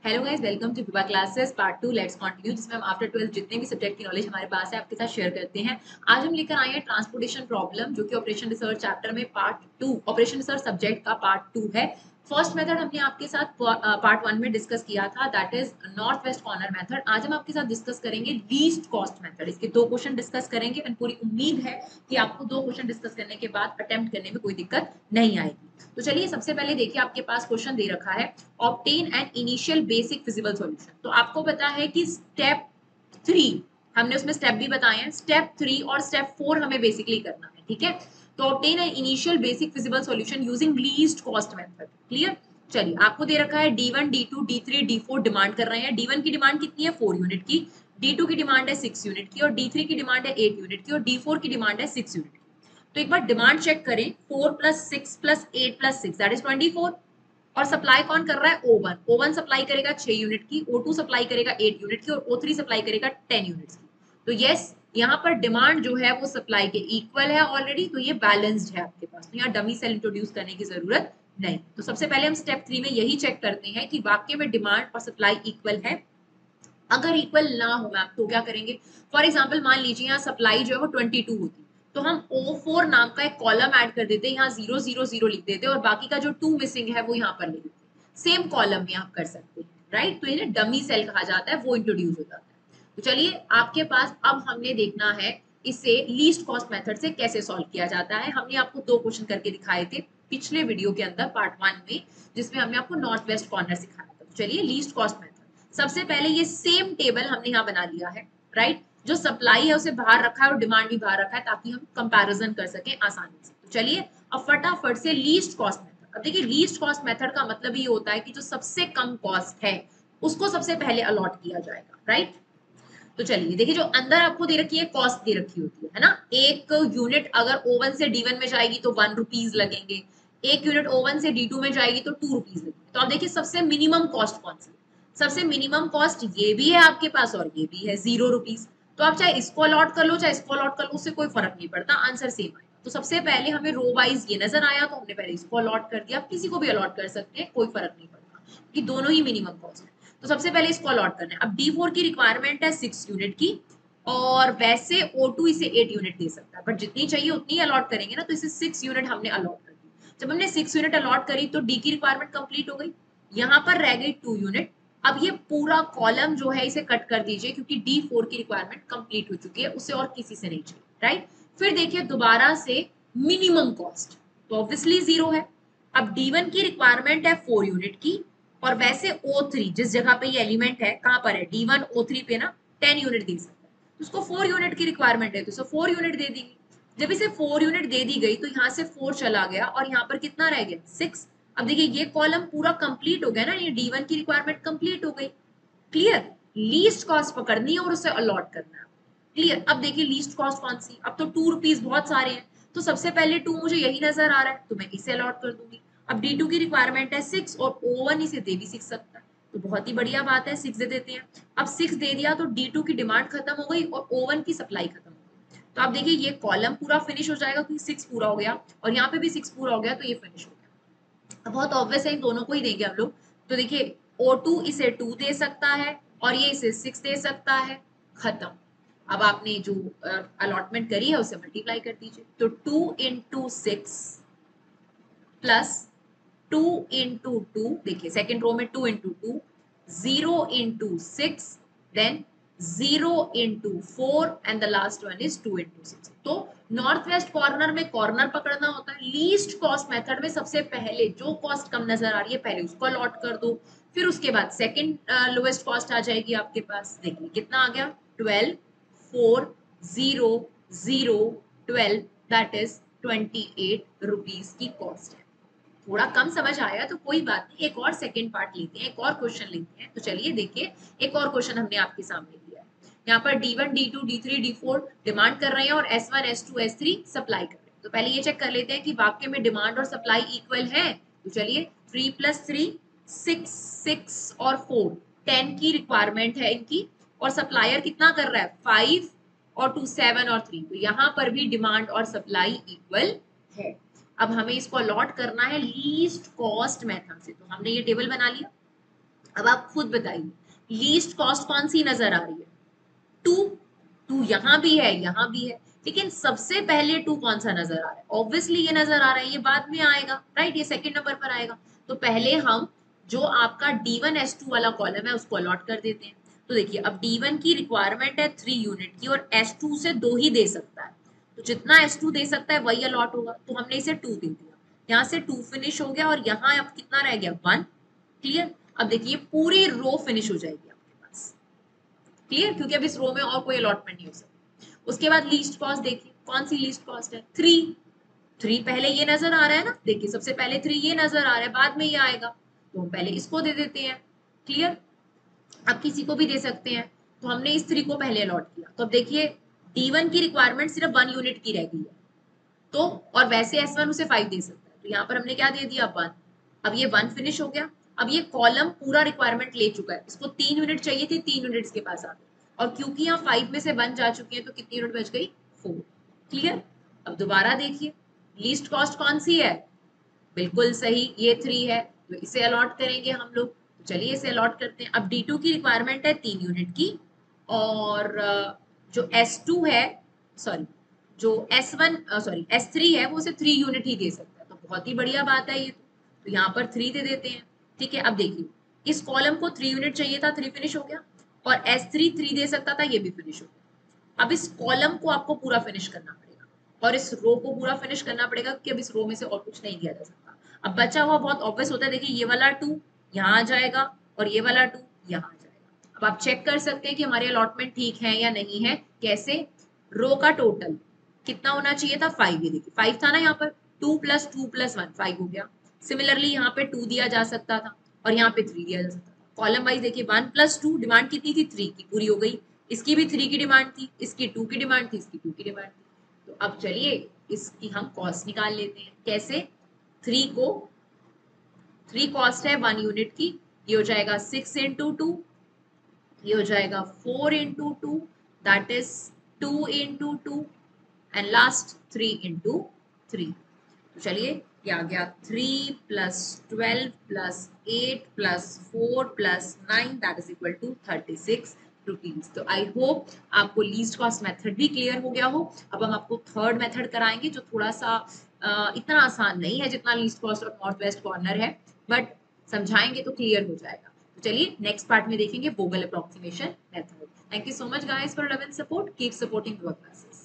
Hello guys, welcome to Vibha classes part 2 let's continue, जिसमें हम after 12 जितने भी सब्जेक्ट की नॉलेज हमारे पास है आपके साथ शेयर करते हैं। आज हम लेकर आए हैं ट्रांसपोर्टेशन प्रॉब्लम, जो कि ऑपरेशन रिसर्च चैप्टर में पार्ट 2 ऑपरेशन रिसर्च सब्जेक्ट का पार्ट 2 है। फर्स्ट मेथड हमने आपके साथ पार्ट 1 में डिस्कस किया था, that is north west corner method. आज हम आपके साथ डिस्कस करेंगे लीस्ट कॉस्ट मेथड। इसके 2 क्वेश्चन डिस्कस करेंगे एंड पूरी उम्मीद है कि आपको 2 क्वेश्चन डिस्कस करने के बाद अटेम्प्ट करने में कोई दिक्कत नहीं आएगी। तो चलिए सबसे पहले देखिए, आपके पास क्वेश्चन दे रखा है obtain an initial basic feasible solution. तो आपको पता है कि स्टेप 3 हमने उसमें स्टेप भी बताए हैं, स्टेप 3 और स्टेप 4 हमें बेसिकली करना है, ठीक है। तो obtain an initial basic feasible solution using least cost method. Clear. चलिए, आपको दे रखा है D1 D2 D3 D4 demand कर रहे हैं। D1 की डिमांड कितनी है 4 यूनिट की, D2 की डिमांड है 6 यूनिट की, और D3 की डिमांड है 8 यूनिट की, और D4 की डिमांड है 6 यूनिट की। तो एक बार डिमांड चेक करें, 4 plus 6 plus 8 plus 6 that is 24। और सप्लाई कौन कर रहा है O1। O1 सप्लाई करेगा 6 यूनिट की, O2 सप्लाई करेगा 8 यूनिट की, और O3 सप्लाई करेगा 10 यूनिट्स की। तो यस, यहाँ पर डिमांड जो है वो सप्लाई के इक्वल है ऑलरेडी, तो ये बैलेंस्ड है आपके पास। तो यहाँ डमी सेल इंट्रोड्यूस करने की जरूरत नहीं। तो सबसे पहले हम स्टेप 3 में यही चेक करते हैं कि वाकई में डिमांड और सप्लाई इक्वल है। अगर इक्वल ना हो मैम तो क्या करेंगे। फॉर एग्जाम्पल मान लीजिए यहाँ सप्लाई जो है वो 22 होती, तो हम O4 नाम का एक कॉलम ऐड कर देते, यहाँ 000 लिख देते और बाकी का जो 2 मिसिंग है वो यहाँ पर लिख देते। सेम कॉलम में आप कर सकते हैं, राइट। तो ये डमी सेल कहा जाता है, वो इंट्रोड्यूस हो जाता है। तो चलिए, आपके पास अब हमने देखना है इसे लीस्ट कॉस्ट मेथड से कैसे सॉल्व किया जाता है। हमने आपको 2 क्वेश्चन करके दिखाए थे पिछले वीडियो के अंदर पार्ट 1 में, जिसमें हमने आपको नॉर्थ वेस्ट कॉर्नर सिखाया था। तो चलिए, लीस्ट कॉस्ट मेथड सबसे पहले ये सेम टेबल हमने यहाँ बना लिया है, राइट। जो सप्लाई है उसे बाहर रखा है और डिमांड भी बाहर रखा है, ताकि हम कंपैरिजन कर सकें आसानी से। तो चलिए अब फटाफट से लीस्ट कॉस्ट मेथड। अब देखिए, लीस्ट कॉस्ट मेथड का मतलब ये होता है कि जो सबसे कम कॉस्ट है उसको सबसे पहले अलॉट किया जाएगा, राइट। तो चलिए देखिए, जो अंदर आपको दे रखी है कॉस्ट दे रखी होती है ना। एक यूनिट अगर O1 से D1 में जाएगी तो 1 रुपीज लगेंगे, एक यूनिट O1 से D2 में जाएगी तो 2 रुपीज लगेंगे। तो आप देखिए सबसे मिनिमम कॉस्ट कौन सी है। सबसे मिनिमम कॉस्ट ये भी है आपके पास और ये भी है 0 रुपीज। तो आप चाहे इसको अलॉट कर लो चाहे इसको अलॉट कर लो, उससे कोई फर्क नहीं पड़ता, आंसर सेम आएगा। तो सबसे पहले हमें रो वाइज ये नजर आया तो हमने पहले इसको अलॉट कर दिया। आप किसी को भी अलॉट कर सकते हैं, कोई फर्क नहीं पड़ता, कि दोनों ही मिनिमम कॉस्ट है। तो सबसे पहले इसको अलॉट करना है। अब D4 की रिक्वायरमेंट है 6 यूनिट की, और वैसे O2 इसे 8 यूनिट दे सकता है, बट जितनी चाहिए उतनी अलॉट करेंगे ना, तो इसे 6 यूनिट हमने अलॉट कर दी। जब हमने 6 यूनिट अलॉट करी तो D की रिक्वायरमेंट कंप्लीट हो गई, यहाँ पर रह गई 2 यूनिट। अब ये पूरा कॉलम जो है इसे कट कर दीजिए, क्योंकि D4 की रिक्वायरमेंट कंप्लीट हो चुकी है, उसे और किसी से नहीं चाहिए, राइट। फिर देखिए दोबारा से मिनिमम कॉस्ट तो ऑब्वियसली 0 है। अब D1 की रिक्वायरमेंट है 4 यूनिट की, और वैसे O3 जिस जगह पे ये एलिमेंट है कहां पर है D1 O3 पे ना 10 यूनिट दे सकता है, तो उसको 4 यूनिट की रिक्वायरमेंट है तो इसे 4 यूनिट दे देंगे। जब इसे 4 यूनिट दे दी गई तो यहाँ से 4 चला गया और यहाँ पर कितना रह गया 6। अब देखिए ये कॉलम पूरा कंप्लीट हो गया ना, ये D1 की रिक्वायरमेंट कंप्लीट हो गई। क्लियर। लीस्ट कॉस्ट पकड़नी है और उसे अलॉट करना है। क्लियर। अब देखिए लीस्ट कॉस्ट कौन सी, अब तो 2 रुपीज बहुत सारे हैं, तो सबसे पहले 2 मुझे यही नजर आ रहा है तो मैं इसे अलॉट कर दूंगी। अब D2 की रिक्वायरमेंट है 6 और O1 इसे दे भी 6 सकता है, तो बहुत ही बढ़िया बात है, 6 दे देते हैं। अब 6 दे दिया तो D2 की डिमांड खत्म हो गई और O1 की सप्लाई खत्म हो गई। तो आप देखिए ये कॉलम पूरा फिनिश हो जाएगा, क्योंकि 6 पूरा हो गया और यहाँ पे भी 6 पूरा हो गया, तो ये फिनिश हो गया। अब बहुत ऑब्वियस है, इन दोनों को ही देंगे हम लोग। तो देखिए O2 इसे 2 दे सकता है और ये इसे 6 दे सकता है, खत्म। अब आपने जो अलॉटमेंट करी है उसे मल्टीप्लाई कर दीजिए, तो 2 इंटू 6 प्लस 2 इंटू 2, देखिए सेकेंड रो में 2 into 2, 0 into 6, then 0 into 4 and the last one is 2 into 6। तो नॉर्थ वेस्ट कॉर्नर में कॉर्नर पकड़ना होता है। लीस्ट कॉस्ट मेथड में सबसे पहले जो कॉस्ट कम नजर आ रही है पहले उसको अलॉट कर दो, फिर उसके बाद सेकंड लोएस्ट कॉस्ट आ जाएगी आपके पास। देखिए कितना आ गया 12 4 0 0 12, दैट इज 28 रुपीज की कॉस्ट है। थोड़ा कम समझ आया तो कोई बात नहीं, एक और सेकंड पार्ट लेते हैं, एक और क्वेश्चन लेते हैं। तो चलिए देखिए, एक और क्वेश्चन हमने आपके सामने दिया है। यहाँ पर D1 D2 D3 D4 demand कर रहे हैं और S1 S2 S3 सप्लाई कर रहे हैं। तो पहले ये चेक कर लेते हैं कि वाक्य में डिमांड और सप्लाई इक्वल है। तो चलिए 3 + 3 6 6 और 4 10 की रिक्वायरमेंट है इनकी, और सप्लायर कितना कर रहा है 5 और 2 7 और 3, तो यहाँ पर भी डिमांड और सप्लाई इक्वल है। अब हमें इसको अलॉट करना है लीस्ट कॉस्ट मेथड से, तो हमने ये टेबल बना लिया। अब आप खुद बताइए लीस्ट कॉस्ट कौन सी नजर आ रही है? टू। टू यहाँ भी है, यहाँ भी है, लेकिन सबसे पहले टू कौन सा नजर आ रहा है? ऑब्वियसली ये नजर आ रहा है, ये बाद में आएगा, राइट, ये सेकंड नंबर पर आएगा। तो पहले हम जो आपका D1S2 वाला कॉलम है उसको अलॉट कर देते हैं। तो देखिए अब D1 की रिक्वायरमेंट है 3 यूनिट की और S2 से 2 ही दे सकता है, तो जितना S2 दे सकता है वही अलॉट होगा, तो हमने इसे 2 दे दिया। यहाँ से 2 फिनिश हो गया और यहाँ अब कितना रह गया? 1। क्लियर? अब देखिए पूरी रो फिनिश हो जाएगी आपके पास। क्लियर? क्योंकि अब इस रो में और कोई अलॉटमेंट नहीं हो सकता। उसके बाद लीस्ट कॉस्ट देखिए, कौन सी लीस्ट कॉस्ट है? 3। 3 पहले ये नजर आ रहा है ना, देखिए सबसे पहले 3 ये नजर आ रहा है, बाद में ये आएगा, तो हम पहले इसको दे देते हैं। क्लियर? अब किसी को भी दे सकते हैं, तो हमने इस 3 को पहले अलॉट किया। तो अब देखिए D1 की रिक्वायरमेंट सिर्फ 1 यूनिट की रह गई है, तो और वैसे S1 उसे 5 दे सकता है, तो यहाँ पर हमने क्या दे दिया? 1। अब ये 1 फिनिश हो गया। अब ये कॉलम पूरा रिक्वायरमेंट ले चुका है, इसको 3 यूनिट चाहिए थी, 3 यूनिट इसके पास आ गए, और क्योंकि यहाँ 5 में से 1 जा चुकी है तो कितनी यूनिट बच गई? 4। क्लियर? अब दोबारा देखिए लीस्ट कॉस्ट कौन सी है? बिल्कुल सही, ये 3 है, तो इसे अलॉट करेंगे हम लोग। तो चलिए इसे अलॉट करते हैं। अब D2 की रिक्वायरमेंट है 3 यूनिट की, और जो S2 है, सॉरी जो S1 सॉरी S3 है वो उसे 3 यूनिट ही दे सकता है, तो बहुत ही बढ़िया बात है ये। तो यहाँ पर 3 दे देते हैं। ठीक है, अब देखिए इस कॉलम को 3 यूनिट चाहिए था, 3 फिनिश हो गया, और S3 3 दे सकता था, ये भी फिनिश हो गया। अब इस कॉलम को आपको पूरा फिनिश करना पड़ेगा और इस रो को पूरा फिनिश करना पड़ेगा, क्योंकि अब इस रो में से और कुछ नहीं दिया जा सकता। अब बचा हुआ बहुत ऑब्वियस होता है, देखिए ये वाला 2 यहाँ आ जाएगा और ये वाला 2 यहाँ आ जाएगा। अब आप चेक कर सकते हैं कि हमारे अलॉटमेंट ठीक है या नहीं है। कैसे? रो का टोटल कितना होना चाहिए था? 5। ये देखिए 5 था ना यहाँ पर, 2 + 2 + 1 5 हो गया। सिमिलरली यहाँ पे 2 दिया जा सकता था और यहाँ पे 3 दिया जा सकता था। कॉलम वाइज देखिए 1 + 2 डिमांड कितनी थी? 3 की, पूरी हो गई। इसकी भी 3 की डिमांड थी, इसकी 2 की डिमांड थी, इसकी 2 की डिमांड थी। तो अब चलिए इसकी हम कॉस्ट निकाल लेते हैं। कैसे? 3 को 3 कॉस्ट है 1 यूनिट की, ये हो जाएगा 6 × 2, ये हो जाएगा 4 × 2, दैट इज 2 × 2, एंड लास्ट 3 × 3। तो चलिए ये आ गया 3 + 12 + 8 + 4 + 9 that is equal to 36 rupees. तो आई होप आपको लीस्ट कॉस्ट मेथड भी क्लियर हो गया हो। अब हम आपको थर्ड मेथड कराएंगे जो थोड़ा सा इतना आसान नहीं है जितना लीस्ट कॉस्ट और नॉर्थ वेस्ट कॉर्नर है, बट समझाएंगे तो क्लियर हो जाएगा। तो चलिए नेक्स्ट पार्ट में देखेंगे Vogel approximation method. Thank you so much guys for love and support, keep supporting our classes.